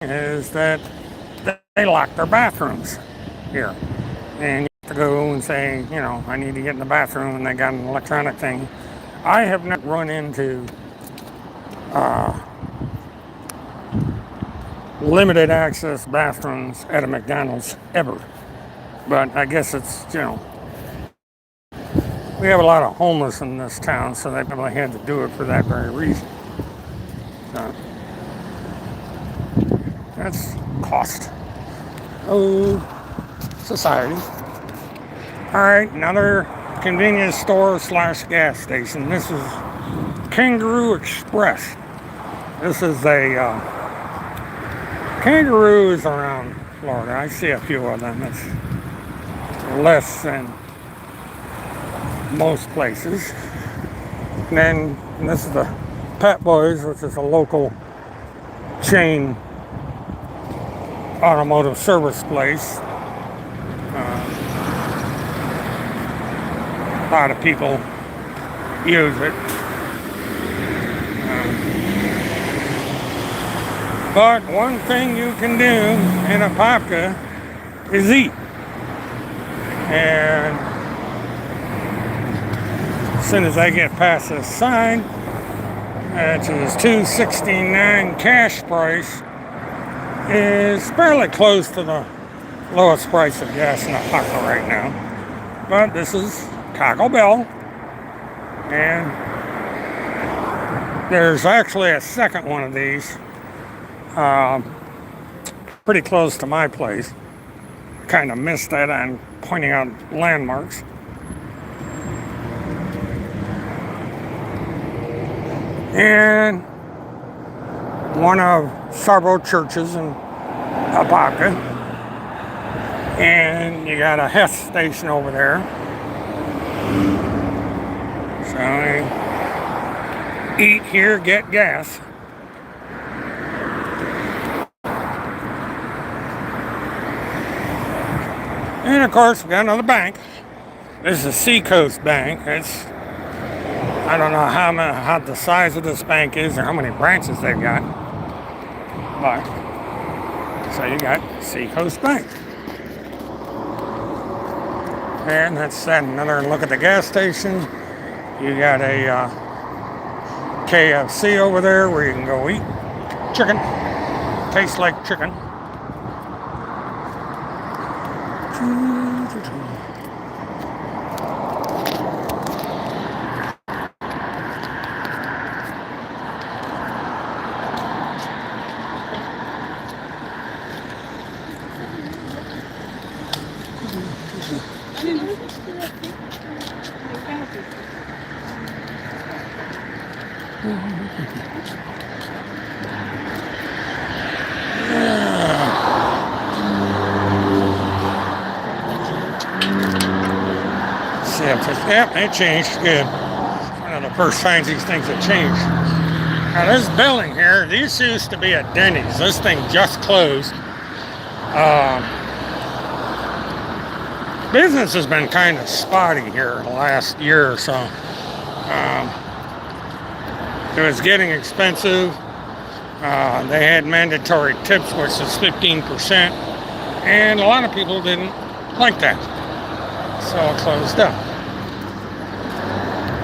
is that they lock their bathrooms here. And you have to go and say, I need to get in the bathroom, and they got an electronic thing. I have not run into limited access bathrooms at a McDonald's ever. But I guess it's, we have a lot of homeless in this town, so they probably had to do it for that very reason. So that's cost. Oh, society. All right, another convenience store / gas station. This is Kangaroo Express. This is a kangaroos around Florida. I see a few of them. It's less than most places. And then this is the Pet Boys, which is a local chain automotive service place. A lot of people use it. But one thing you can do in Apopka is eat. And as soon as I get past this sign, which is $2.69 cash price, is fairly close to the lowest price of gas in Apopka right now. But this is Taco Bell, and there's actually a second one of these pretty close to my place. Kind of missed that on pointing out landmarks. And one of several churches in Apopka. And you got a Hess station over there. So eat here, get gas. And of course, we got another bank. This is Seacoast Bank. I don't know how the size of this bank is or how many branches they've got. But, so you got Seacoast Bank. And that's another look at the gas station. You got a KFC over there where you can go eat chicken. Tastes like chicken. Yep, it changed. Good. One of the first signs these things have changed. Now this building here, this used to be a Denny's. This thing just closed. Business has been kind of spotty here the last year or so. It was getting expensive. They had mandatory tips, which is 15%. And a lot of people didn't like that. So it closed up.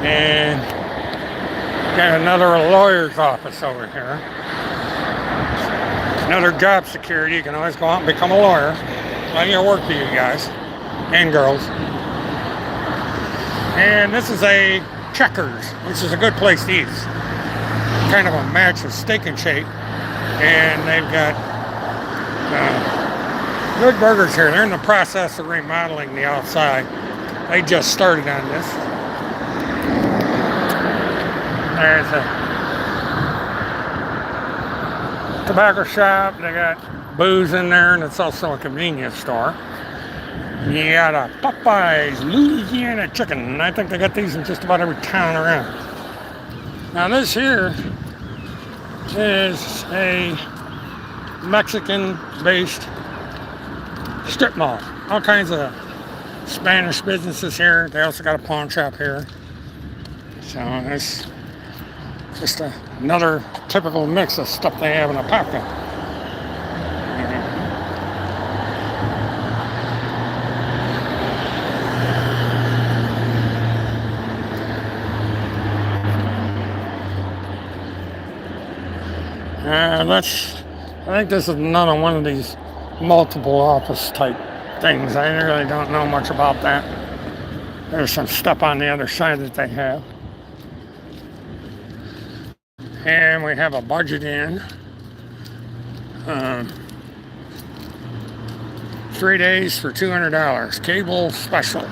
And got another lawyer's office over here. Another job security. You can always go out and become a lawyer. Plenty of work for you guys and girls. And this is a Checkers, which is a good place to eat. Kind of a match of Steak and Shake. And they've got good burgers here. They're in the process of remodeling the outside. They just started on this. There's a tobacco shop. They got booze in there, and it's also a convenience store. You got a Popeyes Louisiana chicken, and I think they got these in just about every town around. Now this here is a Mexican-based strip mall. All kinds of Spanish businesses here. They also got a pawn shop here. So it's just another typical mix of stuff they have in Apopka. And I think this is another one of these multiple office type things. I really don't know much about that. There's some stuff on the other side that they have. And we have a budget in. 3 days for $200. Cable special.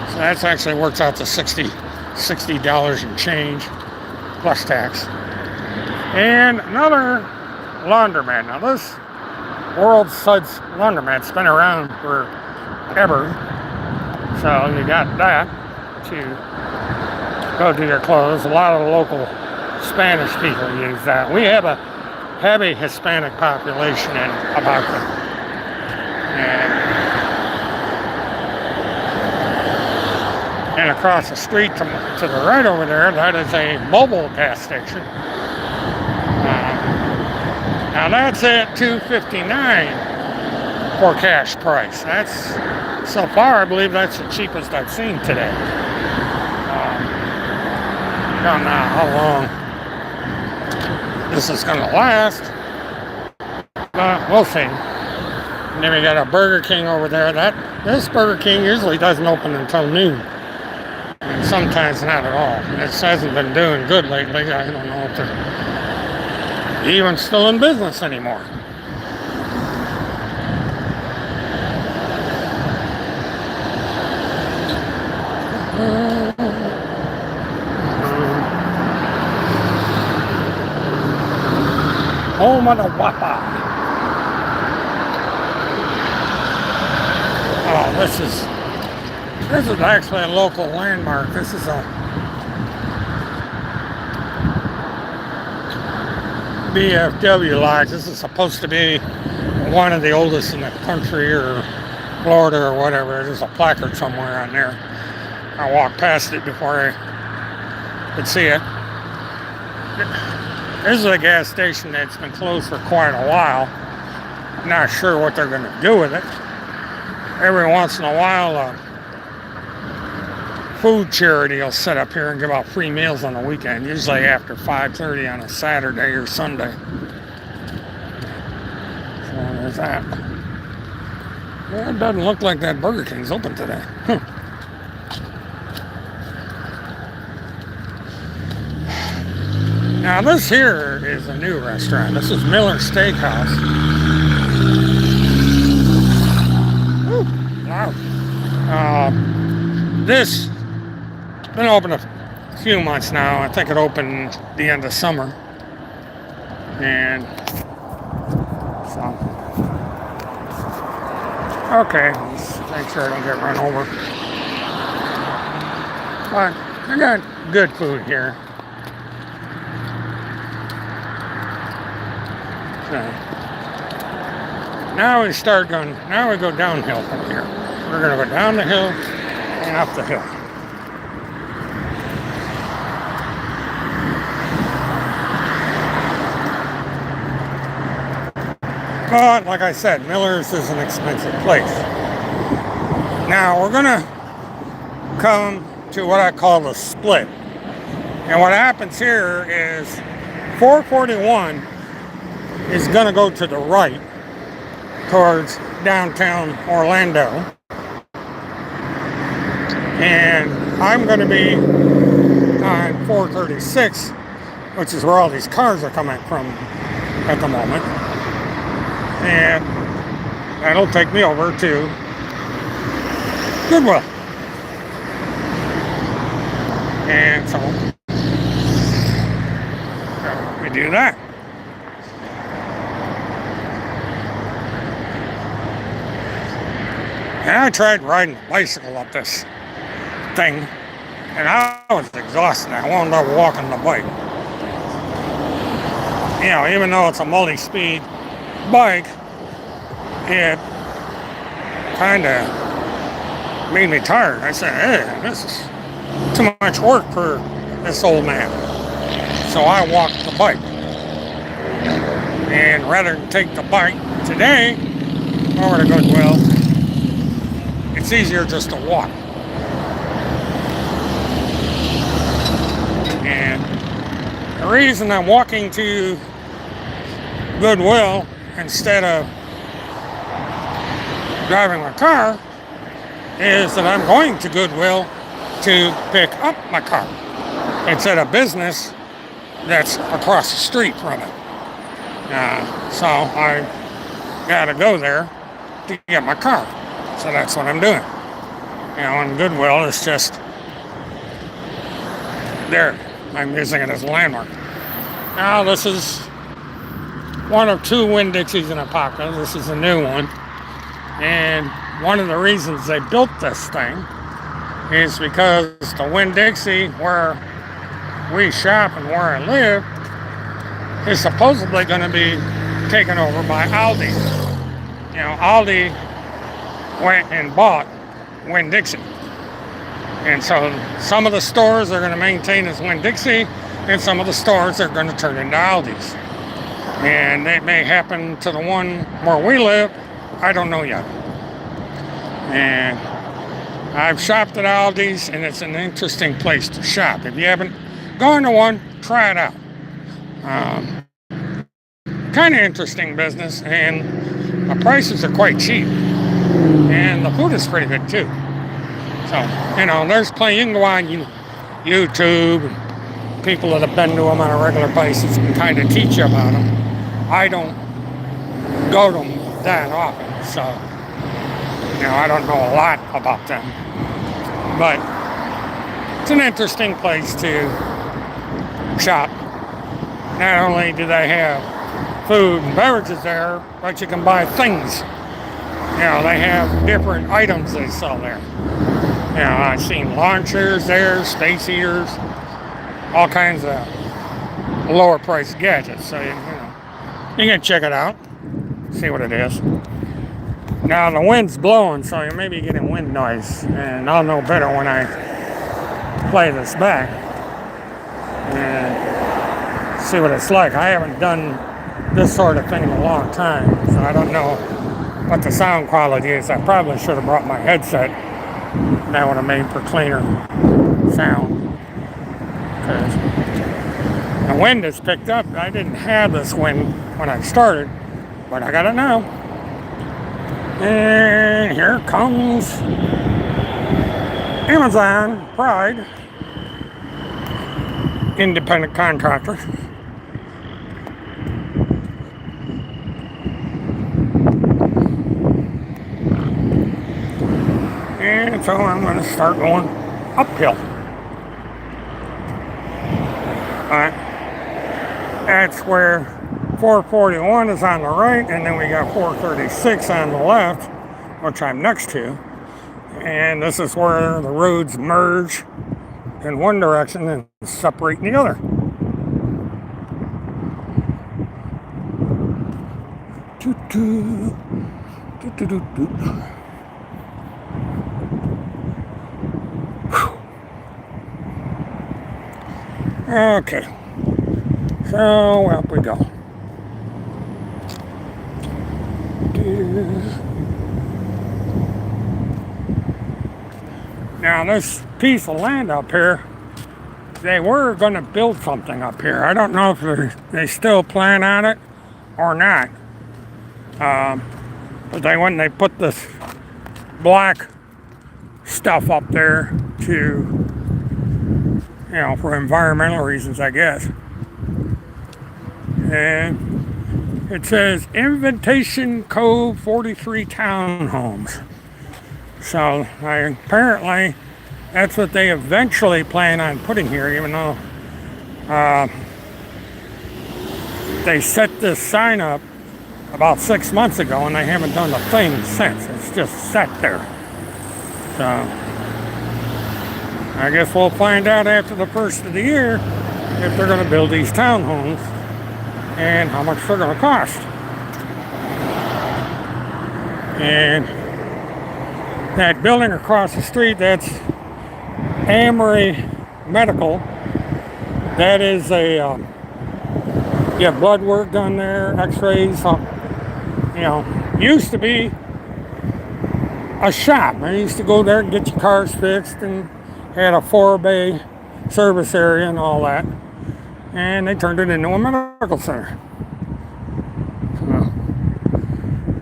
So that's actually works out to $60 and change plus tax. And another laundromat. Now this World Suds laundromat's been around forever. So you got that to go do your clothes. A lot of the local Spanish people use that. We have a heavy Hispanic population in Abaca. And across the street to the right over there, that is a mobile gas station. Now that's at $2.59 for cash price. That's, so far, I believe that's the cheapest I've seen today. Don't know how long this is going to last, but we'll see. And then we got a Burger King over there. This Burger King usually doesn't open until noon, and sometimes not at all. And it hasn't been doing good lately. I don't know if they're even still in business anymore. Home of the Wapa. Oh, this is actually a local landmark. This is a BFW Lodge. This is supposed to be one of the oldest in the country or Florida or whatever. There's a placard somewhere on there. I walked past it before I could see it. This is a gas station that's been closed for quite a while. Not sure what they're going to do with it. Every once in a while, a food charity will set up here and give out free meals on the weekend, usually after 5:30 on a Saturday or Sunday. So there's that. Well, it doesn't look like that Burger King's open today. Now this here is a new restaurant. This is Miller Steakhouse. Ooh, loud. This been open a few months now. I think it opened the end of summer. And so, okay, let's make sure I don't get run over. But I got good food here. So, now we go downhill from here. We're going to go down the hill and up the hill. But, like I said, Miller's is an expensive place. Now, we're going to come to what I call the split. And what happens here is 441 is going to go to the right towards downtown Orlando. And I'm going to be on 436, which is where all these cars are coming from at the moment. And that'll take me over to Goodwill. And so we do that. And I tried riding a bicycle up this thing, and I was exhausted. I wound up walking the bike. You know, even though it's a multi-speed bike, it kind of made me tired. I said, hey, this is too much work for this old man. So I walked the bike. And rather than take the bike today over to Goodwill, It's easier just to walk. And the reason I'm walking to Goodwill instead of driving my car is that I'm going to Goodwill to pick up my car. It's at a business that's across the street from it. So I gotta go there to get my car. So that's what I'm doing. And Goodwill is just there. I'm using it as a landmark. Now this is one of two Winn-Dixies in Apopka. This is a new one. And one of the reasons they built this thing is because the Winn-Dixie where we shop and where I live is supposedly going to be taken over by Aldi. You know, Aldi went and bought Winn-Dixie. And so some of the stores are going to maintain as Winn-Dixie, and some of the stores are going to turn into Aldi's. And it may happen to the one where we live. I don't know yet. And I've shopped at Aldi's, and it's an interesting place to shop. If you haven't gone to one, try it out. Kind of interesting business, and the prices are quite cheap. And the food is pretty good, too. So, you know, there's plenty. You can go on YouTube, and people that have been to them on a regular basis can kind of teach you about them. I don't go to them that often, so, you know, I don't know a lot about them. But it's an interesting place to shop. Not only do they have food and beverages there, but you can buy things. You know, they have different items they sell there. You know, I've seen lawn chairs there, space heaters, all kinds of lower priced gadgets. So, you know, you can check it out, see what it is. Now the wind's blowing, so you may be getting wind noise, and I'll know better when I play this back and see what it's like. I haven't done this sort of thing in a long time, so I don't know what the sound quality is. I probably should have brought my headset. That would have made for cleaner sound. Because the wind has picked up. I didn't have this wind when I started, but I got it now. And here comes Amazon Pride, independent contractor. And so I'm going to start going uphill. Alright. That's where 441 is on the right, and then we got 436 on the left, which I'm next to. And this is where the roads merge in one direction and separate in the other. Okay, so up we go. Now this piece of land up here, they were going to build something up here. I don't know if they still plan on it or not. But when they put this black stuff up there to, you know, for environmental reasons, I guess. And it says Invitation Cove 43 townhomes. So apparently that's what they eventually plan on putting here, even though they set this sign up about 6 months ago and they haven't done a thing since. It's just sat there. So I guess we'll find out after the first of the year if they're going to build these townhomes and how much they're going to cost. And that building across the street, that's Amory Medical. That is a, you have blood work done there, x-rays, you know, used to be a shop. I used to go there and get your cars fixed, and had a 4-bay service area and all that. And they turned it into a medical center. So,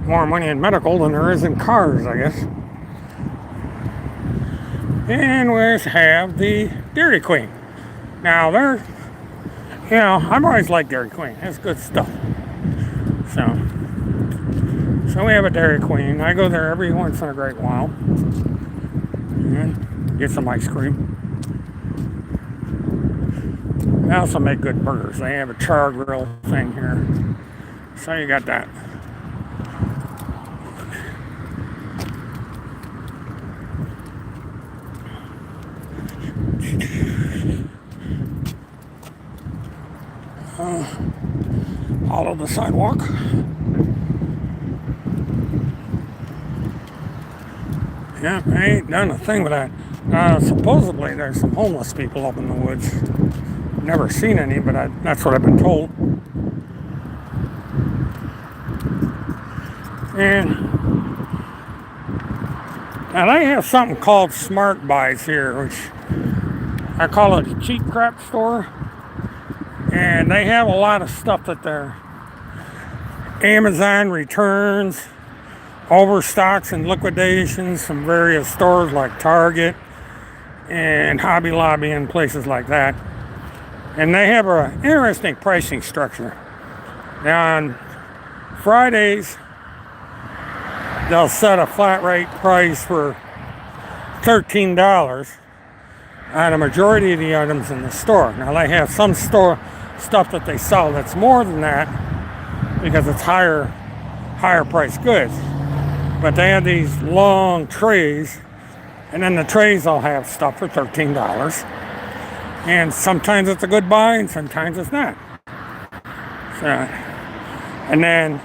more money in medical than there is in cars, I guess. And we have the Dairy Queen. Now, I've always liked Dairy Queen. It's good stuff. So we have a Dairy Queen. I go there every once in a great while and get some ice cream. They also make good burgers. They have a char grill thing here. So you got that. Follow the sidewalk. Yeah, I ain't done a thing with that. Supposedly there's some homeless people up in the woods. Never seen any, but that's what I've been told. And now they have something called Smart Buys here, which I call it a cheap crap store. And they have a lot of stuff that they're Amazon returns, overstocks and liquidations from various stores like Target and Hobby Lobby and places like that. And they have an interesting pricing structure. Now on Fridays, they'll set a flat rate price for $13 on a majority of the items in the store. Now they have some stuff that they sell that's more than that because it's higher priced goods. But they have these long trays, and then the trays all have stuff for $13. And sometimes it's a good buy, and sometimes it's not. So, and then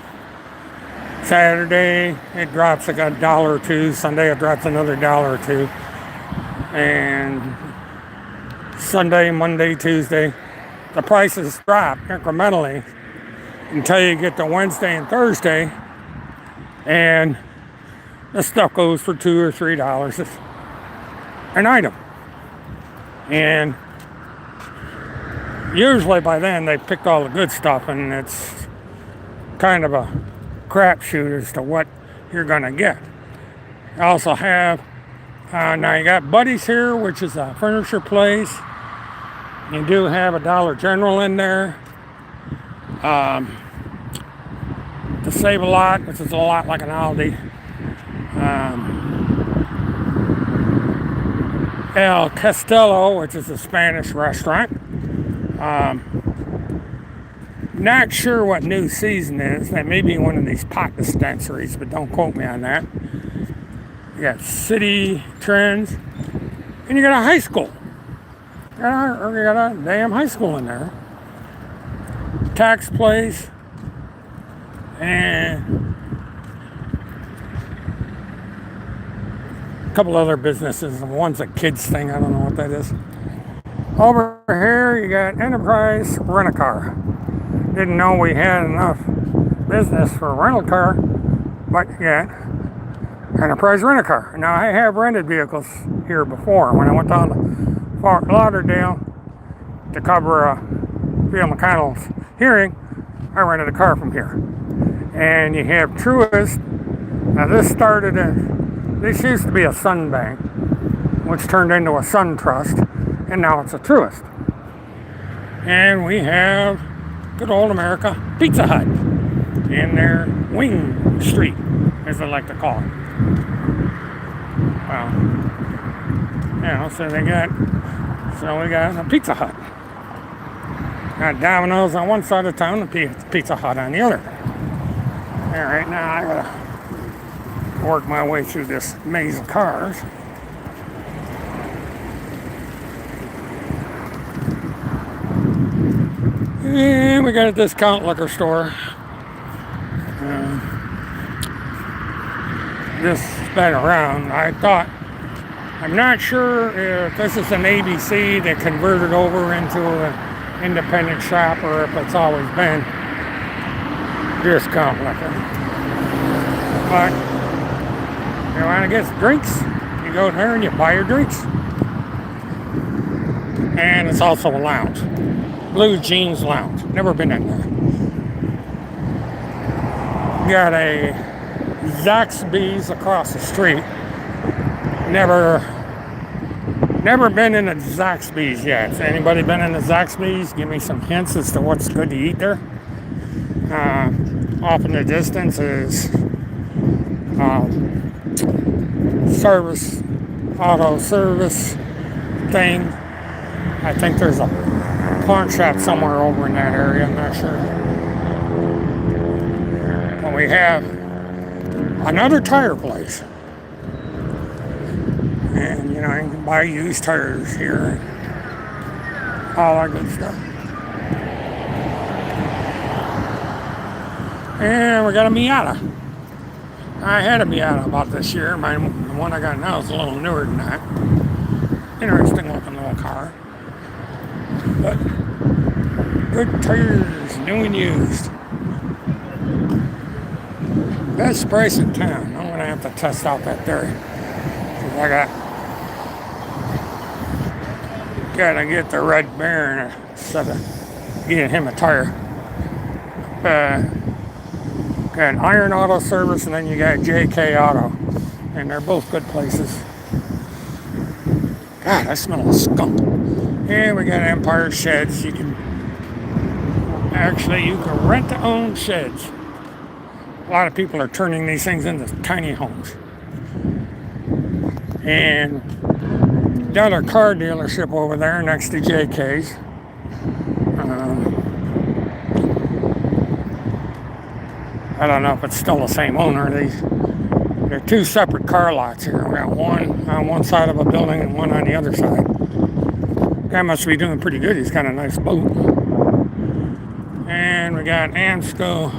Saturday it drops like $1 or $2. Sunday it drops another $1 or $2. And Sunday, Monday, Tuesday, the prices drop incrementally until you get to Wednesday and Thursday, and the stuff goes for $2 or $3 an item. And usually by then they've picked all the good stuff, and it's kind of a crapshoot as to what you're gonna get. You also have now you got Buddy's here, which is a furniture place. You do have a Dollar General in there. To Save a Lot, which is a lot like an Aldi. El Castello, which is a Spanish restaurant. Not sure what new season is. That may be one of these pot dispensaries, but don't quote me on that. You got City Trends, and you got a high school. You got a damn high school in there. Tax Place, and a couple other businesses. One's a kids thing. I don't know what that is. Over here, you got Enterprise Rent-A-Car. Didn't know we had enough business for a rental car, but yet Enterprise Rent-A-Car. Now, I have rented vehicles here before. When I went down to Fort Lauderdale to cover a Field McConnell's hearing, I rented a car from here. And you have Truist. Now, this used to be a Sun Bank, which turned into a Sun Trust, and now it's a Truist. And we have good old America Pizza Hut in their Wing Street, as they like to call it. Well, so we got a Pizza Hut. Got Domino's on one side of town and Pizza Hut on the other. All right, now I gotta work my way through this maze of cars. And we got a discount liquor store. This has been around. I'm not sure if this is an ABC that converted over into an independent shop or if it's always been discount liquor. But You want to get some drinks? You go there and you buy your drinks. And it's also a lounge. Blue Jeans Lounge. Never been in there. Got a Zaxby's across the street. Never been in a Zaxby's yet. Has anybody been in a Zaxby's? Give me some hints as to what's good to eat there. Off in the distance is auto service thing. I think there's a pawn shop somewhere over in that area. I'm not sure. But we have another tire place. And, you know, you can buy used tires here. All that good stuff. And we got a Miata. I had a Miata about this year. The one I got now is a little newer than that. Interesting looking little car. But good tires, new and used. Best price in town. I'm going to have to test out that theory. I gotta get the Red Baron instead of getting him a tire. Got Iron Auto Service, and then you got JK Auto, and they're both good places. God, I smell a skunk. And we got Empire Sheds. You can rent to own sheds. A lot of people are turning these things into tiny homes. And another car dealership over there next to JK's. I don't know if it's still the same owner. They're two separate car lots here. We got one on one side of a building and one on the other side. Guy must be doing pretty good. He's got a nice boat. And we got Ansco.